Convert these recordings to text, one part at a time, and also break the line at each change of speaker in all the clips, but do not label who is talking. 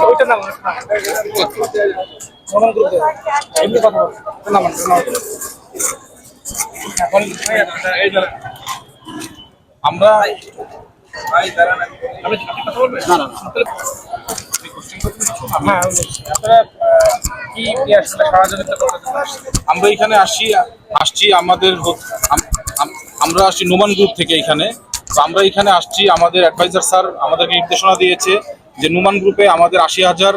ওইটা না মনন গ্রুপ এমনি কথা বল নাম এখন আমরা আপনি কথা বলবেন না না হ্যাঁ আপনারা কি আসলে সহযোগিতা করতে আমরা এখানে আসছি আমরা আসছি নোমান গ্রুপ থেকে এখানে। তো আমরা এখানে আসছি, আমাদের অ্যাডভাইজার স্যার আমাদেরকে নির্দেশনা দিয়েছে যে নোমান গ্রুপে আমাদের ৮০,০০০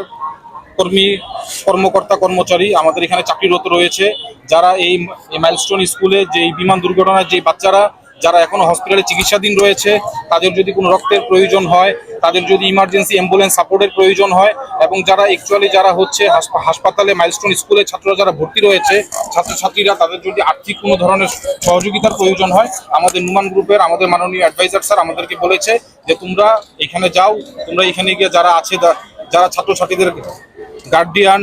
কর্মকর্তা কর্মচারী আমাদের এখানে চাকরিরত রয়েছে, যারা এই মাইলস্টোন স্কুলে যে বিমান দুর্ঘটনার যে বাচ্চারা যারা এখনো হসপিটালে চিকিৎসাধীন রয়েছে, তাদের যদি কোনো রক্তের প্রয়োজন হয়, তাদের যদি ইমার্জেন্সি অ্যাম্বুলেন্স সাপোর্টের প্রয়োজন হয়, এবং যারা অ্যাকচুয়ালি যারা হচ্ছে হাসপাতালে মাইলস্টোন স্কুলে ছাত্ররা যারা ভর্তি রয়েছে ছাত্রছাত্রীরা, তাদের যদি আর্থিক কোনো ধরনের সহযোগিতার প্রয়োজন হয়, আমাদের নোমান গ্রুপের আমাদের মাননীয় অ্যাডভাইজার স্যার আমাদেরকে বলেছে যে তোমরা এখানে যাও, তোমরা এখানে গিয়ে যারা আছে যারা ছাত্রছাত্রীদের গার্ডিয়ান,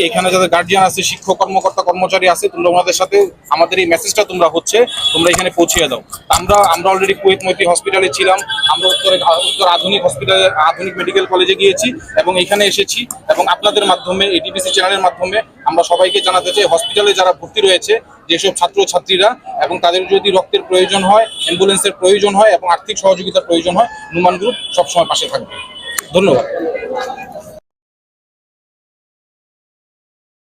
এখানে যাদের গার্ডিয়ান আছে, শিক্ষক কর্মকর্তা কর্মচারী আছে, তোমরা ওনাদের সাথে আমাদের এই মেসেজটা তোমরা এখানে পৌঁছিয়ে দাও। আমরা অলরেডি কুয়েত মৈত্রী হসপিটালে ছিলাম, আমরা উত্তর আধুনিক হসপিটালে আধুনিক মেডিকেল কলেজে গিয়েছি এবং এখানে এসেছি, এবং আপনাদের মাধ্যমে এটিপিসি চ্যানেলের মাধ্যমে আমরা সবাইকে জানাতে চাই হসপিটালে যারা ভর্তি রয়েছে যেসব ছাত্রছাত্রীরা, এবং তাদের যদি রক্তের প্রয়োজন হয়, অ্যাম্বুলেন্সের প্রয়োজন হয় এবং আর্থিক সহযোগিতার প্রয়োজন হয়, নোমান গ্রুপ সবসময় পাশে থাকবে। ধন্যবাদ।